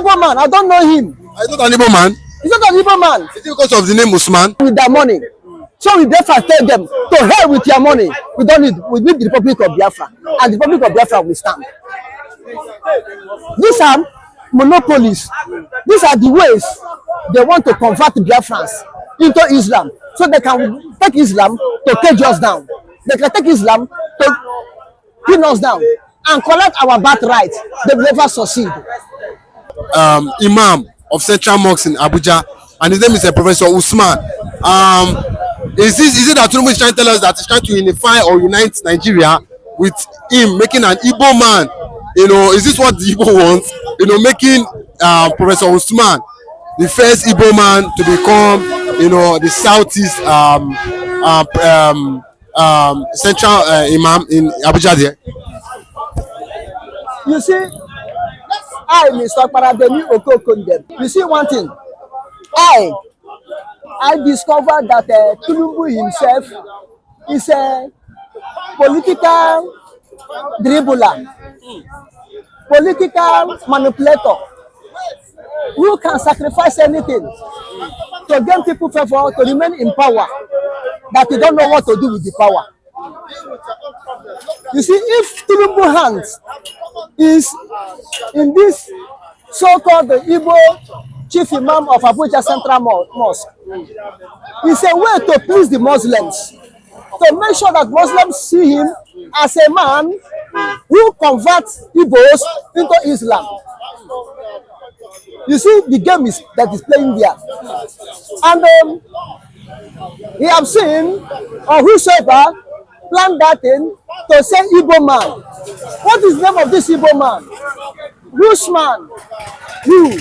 Igbo man. I don't know him. He's not an Igbo man. He's not an Igbo man. Is it because of the name Usman? With their money. So we therefore tell them, to hell with your money. We don't need, we need the Republic of Biafra. And the Republic of Biafra will stand. These are monopolies. These are the ways they want to convert Biafrans into Islam. So they can take Islam to take us down. They can take Islam to pin us down and collect our birthright. They will never succeed. Imam of Central Mosque in Abuja, and his name is Professor Usman. Is it that Tinubu is trying to tell us that he's trying to unify or unite Nigeria with him making an Igbo man? You know, is this what the Igbo wants? You know, making Professor Usman the first Igbo man to become, you know, the Southeast Central Imam in Abuja there. You see, Mr. Parademi Okokondem. You see one thing. I discovered that Tinubu himself is a political dribbler, political manipulator who can sacrifice anything to gain people favor, to remain in power, that he don't know what to do with the power. You see, if Tinubu hands is in this so-called Igbo Chief Imam of Abuja Central Mosque, it's a way to please the Muslims, to make sure that Muslims see him as a man who converts Igbos into Islam. You see the game that is playing there. And he have seen, or whosoever planned that thing, to say Igbo man. What is the name of this Igbo man? Usman. Who?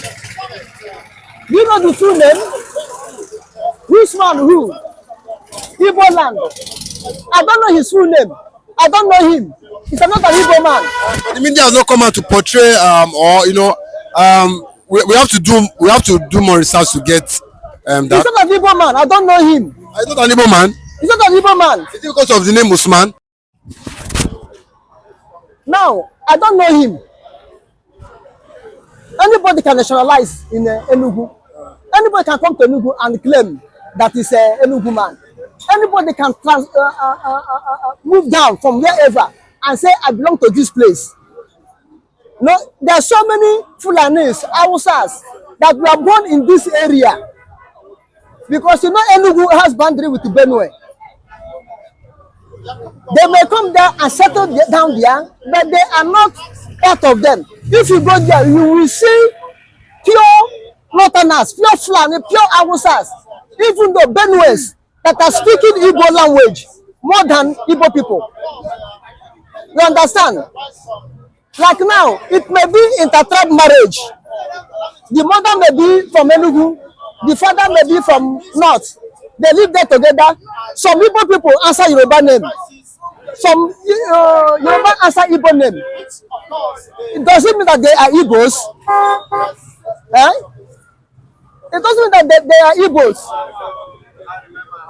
You know the full name? Usman who? Igbo land. I don't know his full name. I don't know him. He's not an Igbo man. But the media has not come out to portray, or you know, we have to do more research to get that. He's not an Igbo man. I don't know him. He's not an Igbo man. He's not an Igbo man. Is it because of the name Usman? Now, I don't know him. Anybody can nationalize in Enugu. Anybody can come to Enugu and claim that is a Enugu man. Anybody can move down from wherever and say, I belong to this place. No, there are so many Fulanis, Hausas that were born in this area. Because you know Enugu has boundary with Benue. They may come there and settle down there, but they are not part of them. If you go there, you will see pure Northerners, pure Fulani, pure Hausas, even though Benues that are speaking Igbo language more than Igbo people. You understand? Like now, it may be intertribe marriage. The mother may be from Enugu, the father may be from North. They live there together. Some Igbo people answer Yoruba name. Some Yoruba answer Igbo name. It doesn't mean that they are Igbos. It doesn't mean that they are Igbos.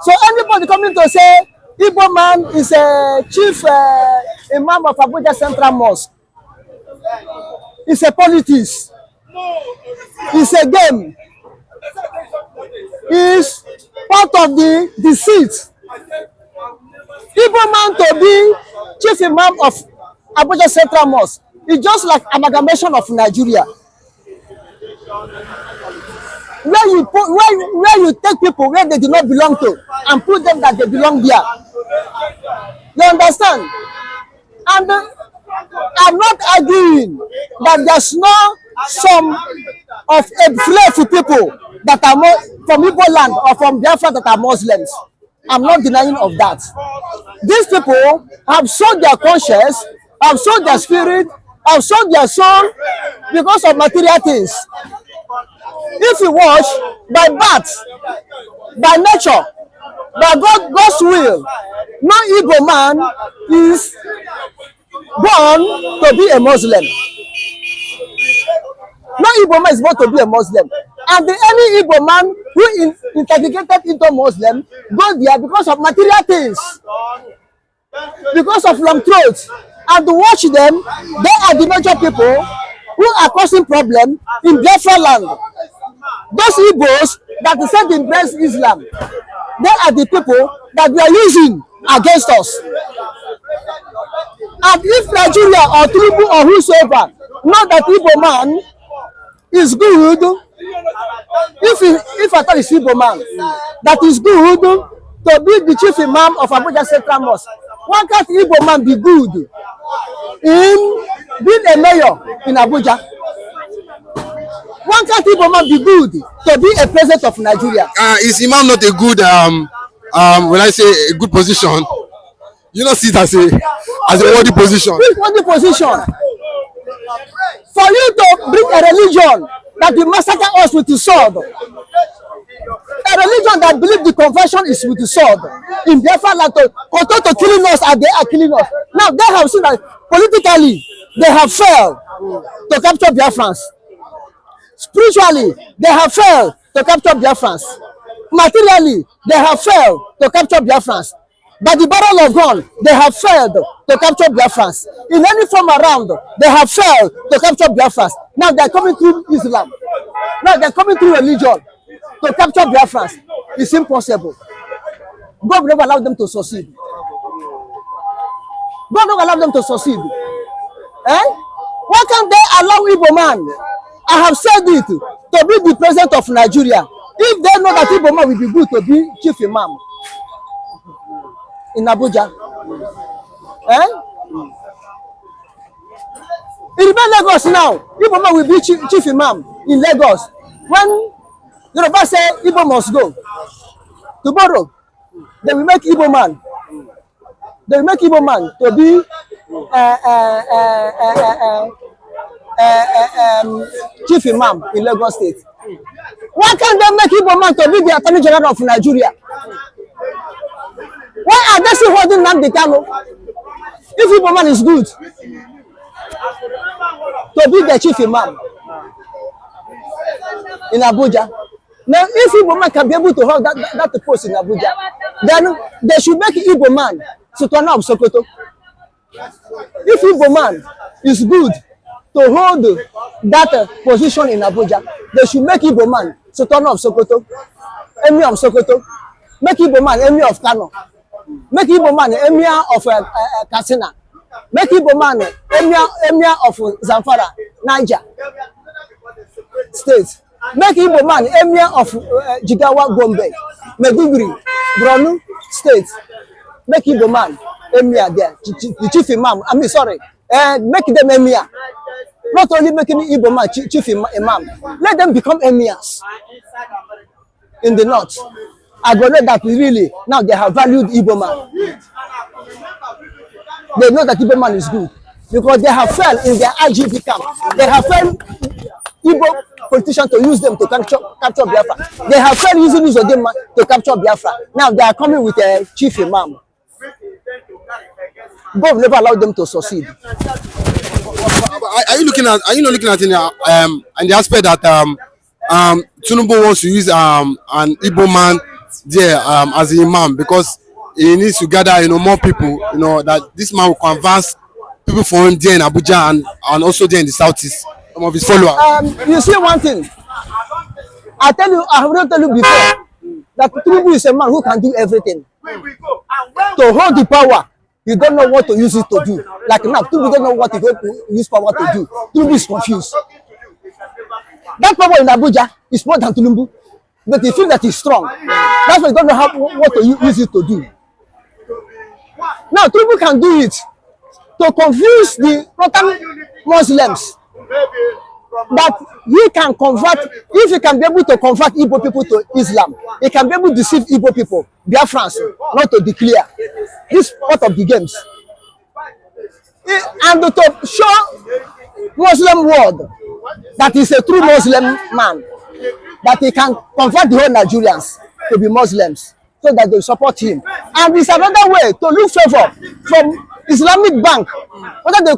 So anybody coming to say Igbo man is a chief Imam of Abuja Central Mosque, it's a politics. It's a game. It's part of the deceit. Igbo man to be chief Imam of Abuja Central Mosque is just like amalgamation of Nigeria. Where you take people where they do not belong to and put them that they belong there. You understand? And I'm not arguing that there's no some of enslaved people that are more from Igbo land or from Biafra that are Muslims. I'm not denying of that. These people have sold their conscience, have sold their spirit, have sold their soul because of material things. If you watch, by birth, by nature, by God's will, no Igbo man is born to be a Muslim. No Igbo man is born to be a Muslim. And any Igbo man who integrated into Muslim go there because of material things, because of long throats. And to watch them, they are the major people who are causing problem in Biafra land. Those Igbos that said to embrace Islam, they are the people that we are using against us. And if Nigeria or Tinubu or whosoever know that Igbo man is good, if I tell is Igbo man that is good to be the chief imam of Abuja Central Mosque, why can't Igbo man be good in being a mayor in Abuja? Why can't Igbo man be good to be a president of Nigeria? Is Imam not a good when I say a good position? You don't see it as a worthy position. Which worthy position? For you to bring a religion that will massacre us with the sword, a religion that believes the conversion is with the sword, in Biafra land to killing us, and they are killing us. Now they have seen that politically they have failed to capture Biafrans. Spiritually, they have failed to capture Biafrans. Materially, they have failed to capture Biafrans. By the barrel of gun, they have failed to capture Biafrans. In any form around, they have failed to capture Biafrans. Now they are coming through Islam. Now they are coming through religion to capture Biafrans. It's impossible. God will never allow them to succeed. God will allow them to succeed. Eh? Why can't they allow Igbo man? I have said it, to be the president of Nigeria. If they know that Igbo man will be good to be chief imam in Abuja. Eh? In Lagos now, Igbo man will be chief imam in Lagos. When Yoruba say Igbo must go, tomorrow they will make Igbo man. They will make Igbo man to be chief imam in Lagos State. Why can't they make Igbo man to be the Attorney General of Nigeria? Why are they still holding nnamdikanu? If Igbo man is good to be the chief imam in Abuja, now if Igbo man can be able to hold that post in Abuja, then they should make Igbo man Sultana of Sokoto. If Igbo man is good to hold that position in Abuja, they should make Igbo man Sultana of Sokoto, Emir of Sokoto, make Igbo man Emir of Kano, make Igbo man Emir of Katsina, make Igbo man Emir of Zamfara, Niger State, make Igbo man Emir of Jigawa, Gombe, Maiduguri, Borno State, make Igbo man Emir there, the chief imam, make them Emir. Not only making Igbo man chief imam, let them become emirs in the north. I believe that really now they have valued Igbo man. They know that Igbo man is good because they have failed in their IGP camp. They have failed Igbo politicians to use them to capture Biafra. They have failed using Uzodinma to capture Biafra. Now they are coming with a chief imam. God never allowed them to succeed. Are you not looking at in the aspect that Tinubu wants to use an Igbo man there as an imam because he needs to gather more people, that this man will converse people for him there in Abuja and also there in the southeast, some of his followers. You see one thing, I have not told you before that Tinubu is a man who can do everything. To hold the power, you don't know what to use it to do. Like now, Tinubu don't know what to use power to do. Tinubu is confused. That power in Abuja is more than Tinubu, but he feels that he's strong. That's why he don't know what to use it to do. Now, Tinubu can do it to confuse the northern Muslims. That he can convert, if he can be able to convert Igbo people to Islam, he can be able to deceive Igbo people, Biafrans, not to declare. This part of the games. And to show Muslim world that he's a true Muslim man, that he can convert the whole Nigerians to be Muslims, so that they support him. And it's another way to look favor from Islamic Bank, whether they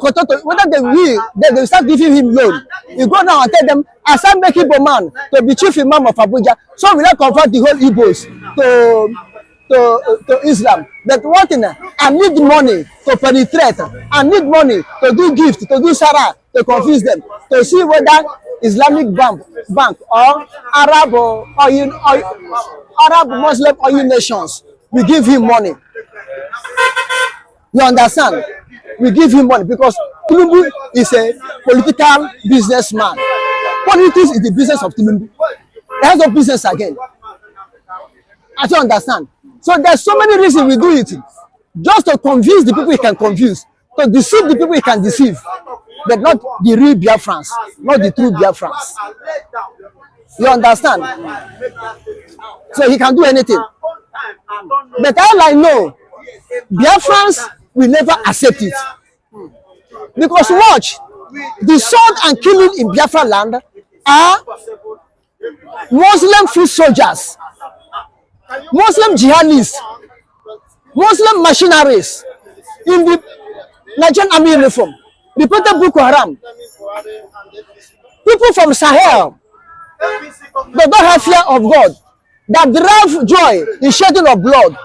will start giving him loan. You go now and tell them, I start making Igbo man to be chief imam of Abuja, so will I convert the whole Igbos to Islam. But one thing, I need money to penetrate, I need money to do gift, to do sarah, to confuse them, to see whether Islamic bank or Arab Muslim oil nations will give him money. You understand? We give him money because Tinubu is a political businessman. Politics is the business of Tinubu. He has no business again. I don't understand. So there's so many reasons we do it. Just to confuse the people he can confuse. To deceive the people he can deceive. But not the real Biafrans. Not the true Biafrans. You understand? So he can do anything. But all I know, Biafrans will never accept it. Because watch, the sword and killing in Biafra land are Muslim foot soldiers, Muslim jihadists, Muslim mercenaries in the Nigerian army uniform, reported Boko Haram. People from Sahel, they don't have fear of God, that derive joy in shedding of blood.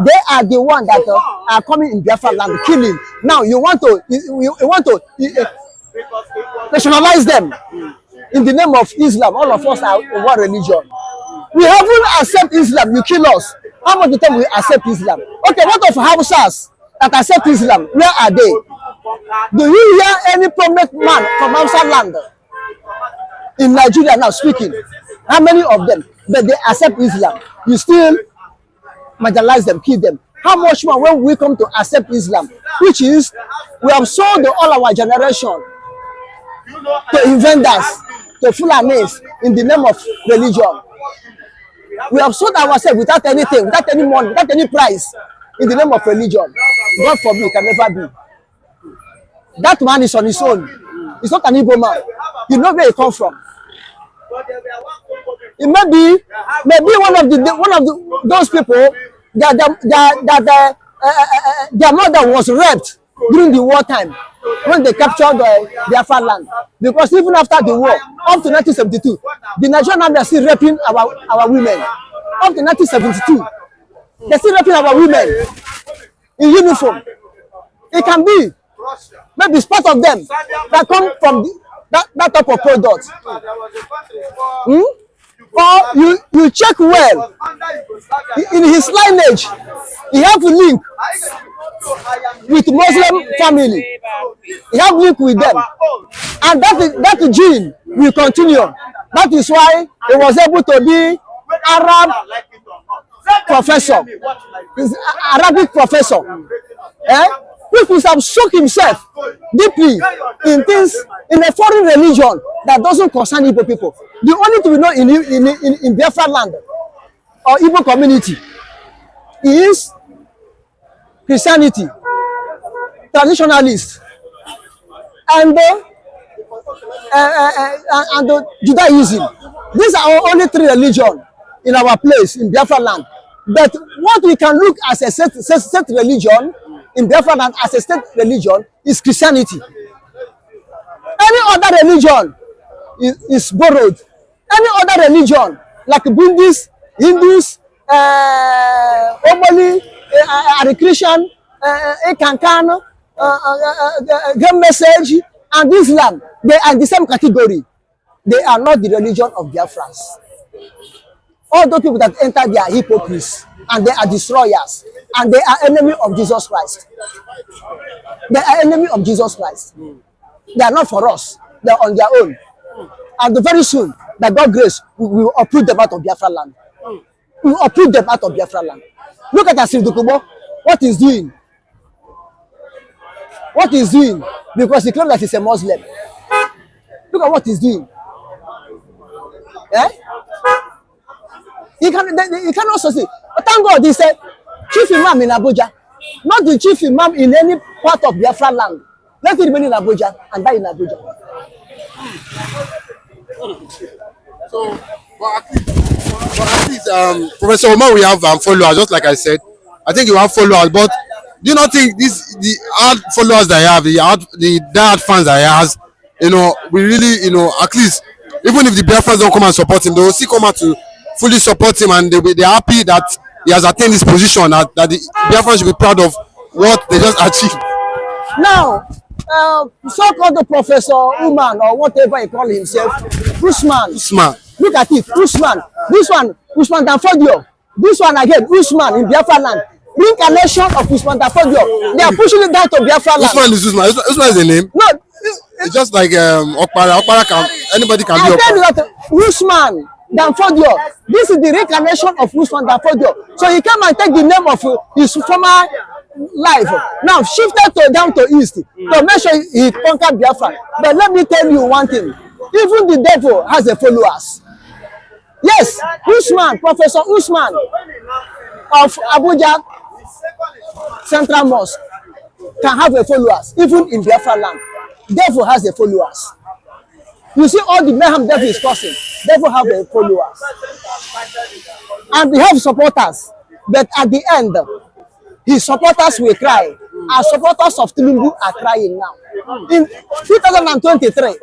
They are the ones that are coming in Biafra land killing. Now you want to nationalize them in the name of Islam. All of us are one religion. We haven't accept Islam. You kill us. How much time we accept Islam? Okay, what of Hausas that accept Islam? Where are they? Do you hear any prominent man from Hausa land in Nigeria now speaking? How many of them? But they accept Islam. You still marginalize them, kill them. How much more when we come to accept Islam, which is we have sold all our generation to inventors, to Fulanis in the name of religion. We have sold ourselves without anything, without any money, without any price in the name of religion. God forbid, it can never be. That man is on his own. He's not an Igbo man. You know where he comes from. It may be one of those people that their mother was raped during the war time when they captured Biafra land. Because even after the war, up to 1972, the Nigerian army are still raping our women. Up to 1972, they're still raping our women in uniform. It can be maybe it's part of them that come from that type of product. Or you check well in his lineage, he have a link with Muslim family. He have link with them, and that gene will continue. That is why he was able to be Arab professor, Arabic professor. Which must have soaked himself deeply in things in a foreign religion that doesn't concern Igbo people. The only thing we know in Biafra land or Igbo community is Christianity, traditionalists, and Judaism. These are our only three religions in our place in Biafra land. But what we can look as a set religion in Biafra land as a state religion is Christianity. Any other religion is borrowed. Any other religion like Buddhists, Hindus, Omoli, Hare Christian, Ekankan, Game Message, and Islam, they are in the same category. They are not the religion of Biafrans. All those people that enter, they are hypocrites and they are destroyers. And they are enemy of Jesus Christ. They are enemy of Jesus Christ. They are not for us. They are on their own. And very soon, by God's grace, we will uproot them out of Biafra land. We will uproot them out of Biafra land. Look at Asif Dokubo, what he's doing. What he's doing, because he claims that he's a Muslim. Look at what he's doing. Eh? He can also say, but thank God, he said, Chief Imam in Abuja, not the Chief Imam in any part of Biafra land. Let it remain in Abuja and die in Abuja. So, but at least, Professor Omar, we have followers, just like I said. I think you have followers, but do you not think the hard followers that I have, the diehard fans that I has, we really, at least, even if the Biafrans don't come and support him, they will still come out to fully support him, and they're happy that he has attained this position, that the Biafrans should be proud of what they just achieved. Now, So-called Professor Uman or whatever he call himself, Usman. Usman. Look at it, Usman. This one, Usman Danfodio. This one again, Usman in Biafra land. Reincarnation of Usman Danfodio. They are pushing it down to Biafra land. Usman is Usman. Usman is a name. No, It's just like Okpara. Okpara can anybody can be I tell you Okpara. that Usman Danfodio. This is the reincarnation of Usman Danfodio. So he came and take the name of his former life. Now shifted to down to east to make sure he conquered Biafra. But let me tell you one thing. Even the devil has a followers. Yes, Usman, Professor Usman of Abuja Central Mosque can have a followers, even in Biafra land. Devil has a followers. You see all the mayhem devil is causing. Devil have a followers. And they have supporters. But at the end, his supporters will cry. Our supporters of Tinubu are crying now. In 2023,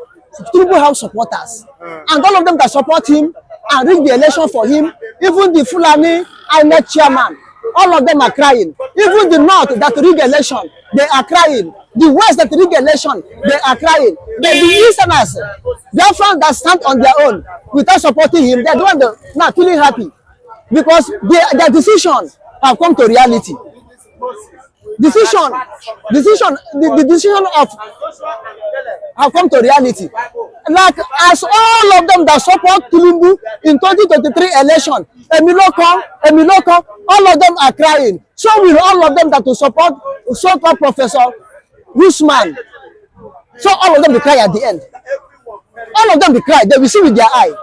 Tinubu have supporters. And all of them that support him and rig the election for him, even the Fulani INEC chairman, all of them are crying. Even the North that rig election, they are crying. The West that rig election, they are crying. The Easterners, their friends that stand on their own without supporting him, they're the ones that now feeling happy because their decision have come to reality. The decision of have come to reality. Like as all of them that support Tinubu in 2023 election, Emiloko, all of them are crying. So will all of them that will support so-called Professor Usman. So all of them will cry at the end. All of them will cry. They will see with their eye.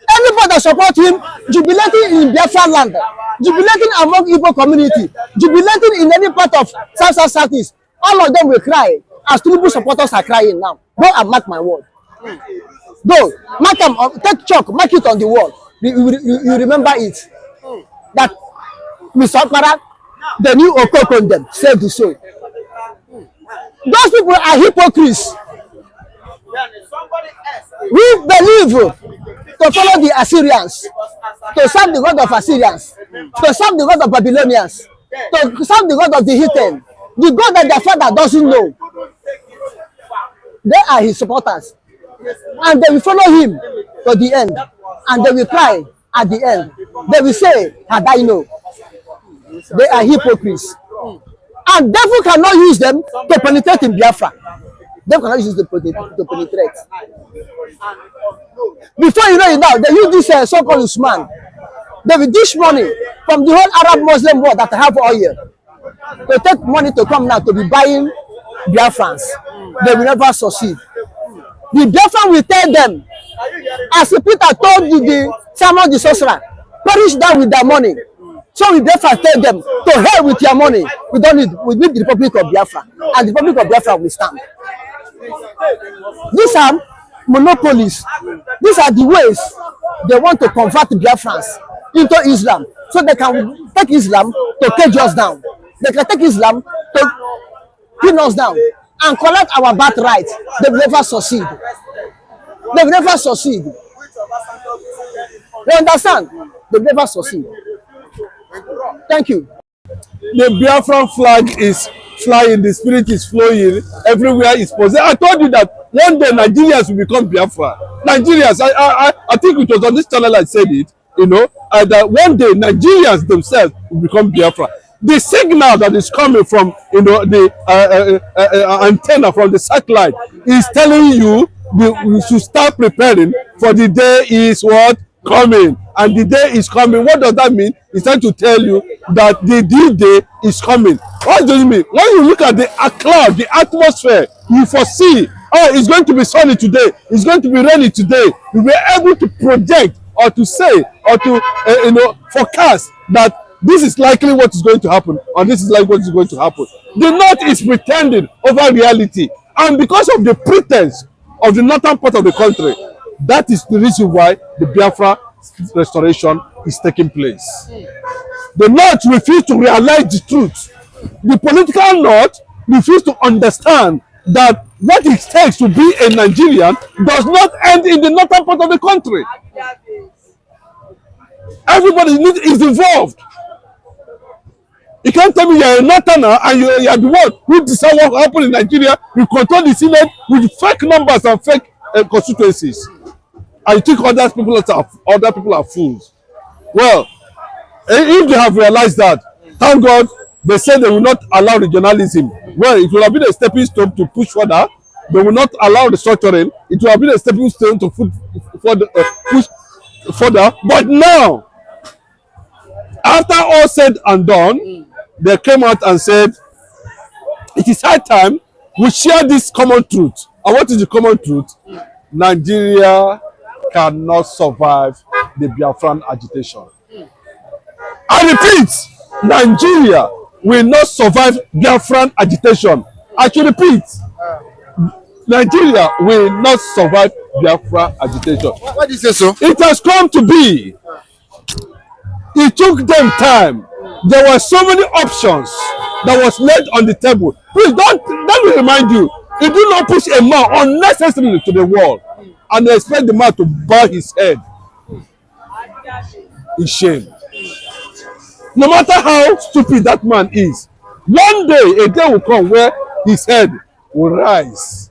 Anybody that support him, jubilating in Biafra land, jubilating among Igbo community, jubilating in any part of Southeast, all of them will cry as Tinubu supporters are crying now. Go and mark my word. Go, mark them, take chalk, mark it on the wall. You remember it. That Mr. Okpara, the new Okoko them, save the soul. Those people are hypocrites. We believe to follow the Assyrians, to serve the God of Assyrians, to serve the God of Babylonians, to serve the God of the heathen, the God that their father doesn't know. They are his supporters. And they will follow him to the end. And they will cry at the end. They will say, had I know. They are hypocrites. And devil cannot use them to penetrate in Biafra. They cannot use them to penetrate. Before you know it now, they use this so-called Usman. They will dish money from the whole Arab Muslim world that have oil. They take money to come now to be buying Biafrans. They will never succeed. The Biafran will tell them, as Peter told the Samuel the sorcerer, perish down with their money. So we Biafra tell them, to hell with your money. We need the Republic of Biafra. And the Republic of Biafra will stand. These are monopolies. These are the ways they want to convert Biafrans into Islam. So they can take Islam to cage us down. They can take Islam to pin us down and collect our birthright. They will never succeed. They will never succeed. You understand? They will never succeed. Thank you. The Biafran flag is flying, the spirit is flowing, everywhere is possessed. I told you that one day Nigerians will become Biafra. Nigerians, I think it was on this channel I said it, that one day Nigerians themselves will become Biafra. The signal that is coming from, the antenna from the satellite is telling you we should start preparing for the day is what? Coming. And the day is coming. What does that mean? It's trying to tell you that the day is coming. What does it mean? When you look at the cloud, the atmosphere, you foresee, it's going to be sunny today, it's going to be rainy today. You were able to project or to say or to forecast that this is likely what is going to happen, and this is like what is going to happen. The North is pretending over reality, and because of the pretense of the northern part of the country, that is the reason why the Biafra restoration is taking place. The North refuse to realize the truth. The political North refuse to understand that what it takes to be a Nigerian does not end in the northern part of the country. Everybody is involved. You can't tell me you're a northerner and you're the one who decide what happened in Nigeria. You control the Senate with fake numbers and fake constituencies. And you think other people are fools. Well, if they have realized that, thank God, they said they will not allow regionalism. Well, it will have been a stepping stone to push further. They will not allow the structuring. It will have been a stepping stone to push further. But now, after all said and done, they came out and said, it is high time we share this common truth. And what is the common truth? Nigeria cannot survive the Biafran agitation. I repeat, Nigeria will not survive Biafran agitation. I should repeat, Nigeria will not survive Biafran agitation. Why do you say so? It has come to be. It took them time. There were so many options that was laid on the table. Please let me remind you, you do not push a man unnecessarily to the wall and expect the man to bow his head in shame. No matter how stupid that man is, one day, a day will come where his head will rise.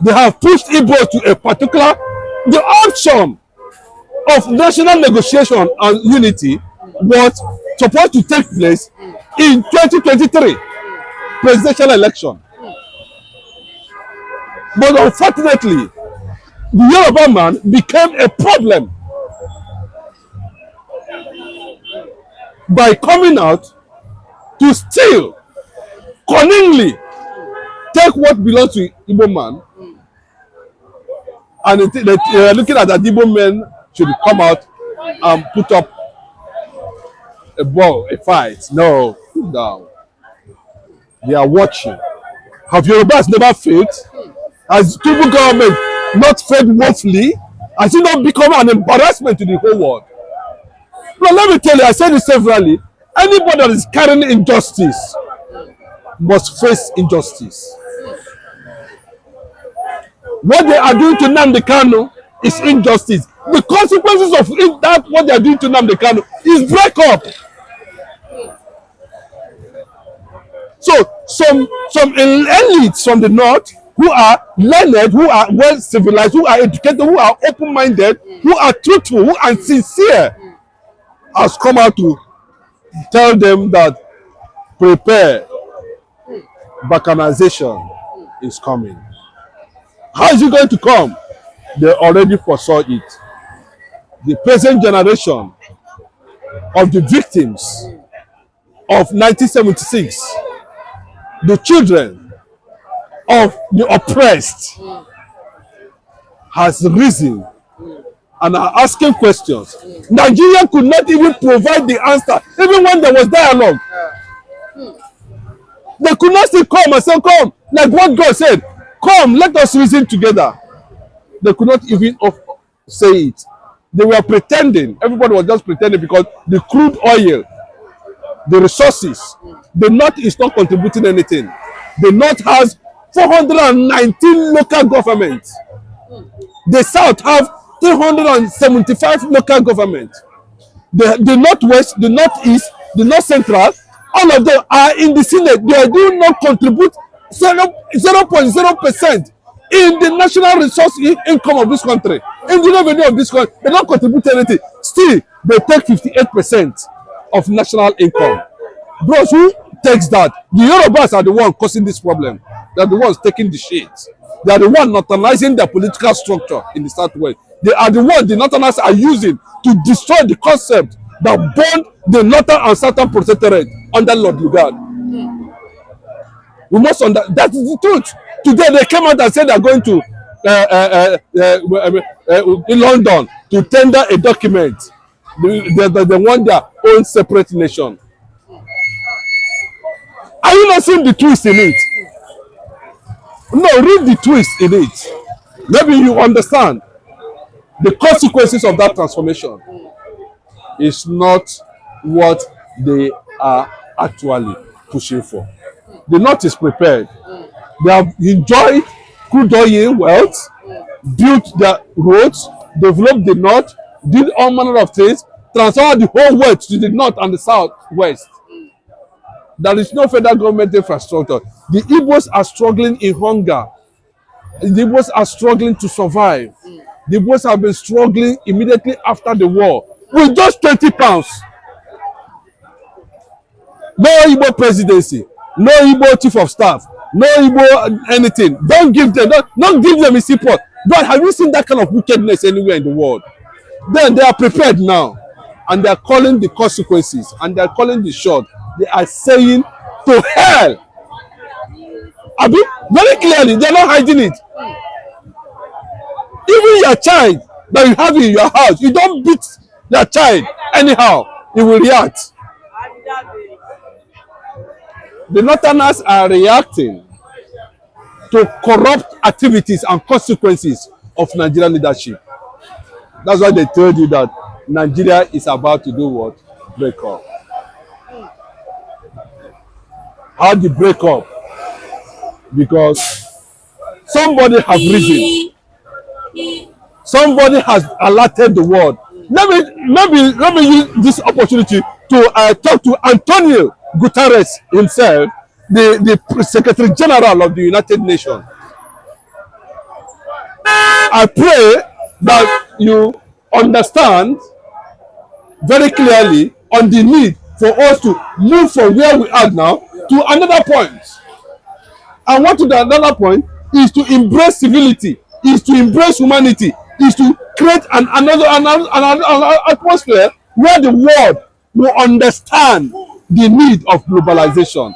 They have pushed Igbo to a particular, the option of national negotiation and unity was supposed to take place in 2023 presidential election. But unfortunately, the Yoruba man became a problem by coming out to steal, cunningly take what belongs to Igbo man, and they are looking at that Igbo men should come out and put up a fight. No, cool down. They are watching. Have Yorubas never failed? Has the Tinubu government not failed woefully? Has it not become an embarrassment to the whole world? Well, let me tell you, I said it severally. Anybody that is carrying injustice must face injustice. What they are doing to nnamdikanu is injustice. The consequences of that, what they are doing to nnamdikanu, is breakup. So some elites from the north who are learned, who are well civilized, who are educated, who are open-minded, who are truthful, who are sincere, has come out to tell them that prepare, balkanization is coming. How is it going to come? They already foresaw it. The present generation of the victims of 1976, the children of the oppressed, has risen and are asking questions. Nigeria could not even provide the answer, even when there was dialogue. They could not still come and say, come, like what God said, come, let us reason together. They could not even say it. They were pretending. Everybody was just pretending because the crude oil, the resources, the North is not contributing anything. The North has 419 local governments. The South have 375 local governments. The Northwest, the Northeast, the North Central, all of them are in the Senate. They do not contribute 0.0% in the national resource income of this country. In the revenue of this country, they don't contribute anything. Still, they take 58% of national income. Bros, who takes that? The Yorubas are the ones causing this problem. They are the ones taking the shit. They are the ones neutralizing their political structure in the Southwest. They are the ones the Northerners are using to destroy the concept that bound the Northern and Southern Protectorate under Lord Lugard. We must understand that is the truth. Today they came out and said they are going to in London to tender a document. They want their own separate nation. Are you not seeing the twist in it? No, read the twist in it. Maybe you understand the consequences of that transformation is not what they are actually pushing for. The North is prepared. They have enjoyed crude oil wealth, built their roads, developed the North, did all manner of things, transferred the whole wealth to the North and the Southwest. There is no federal government infrastructure. The Igbos are struggling in hunger. The Igbos are struggling to survive. The Igbos have been struggling immediately after the war with just 20 pounds. No Igbo presidency, no Igbo chief of staff, no Igbo anything. Don't give them, don't give them a support. But have you seen that kind of wickedness anywhere in the world? Then they are prepared now, and they are calling the consequences, and they are calling the shot. They are saying to hell. Abi, very clearly, they are not hiding it. Even your child that you have in your house, you don't beat your child anyhow, he will react. The Northerners are reacting to corrupt activities and consequences of Nigerian leadership. That's why they told you that Nigeria is about to do what? Break up. How do you break up? Because somebody has risen. Somebody has alerted the world. Let me use this opportunity to talk to Antonio Guterres himself, the Secretary General of the United Nations. I pray that you understand very clearly on the need for us to move from where we are now to another point. And what to the another point is to embrace civility, is to embrace humanity, is to create another atmosphere where the world will understand the need of globalization.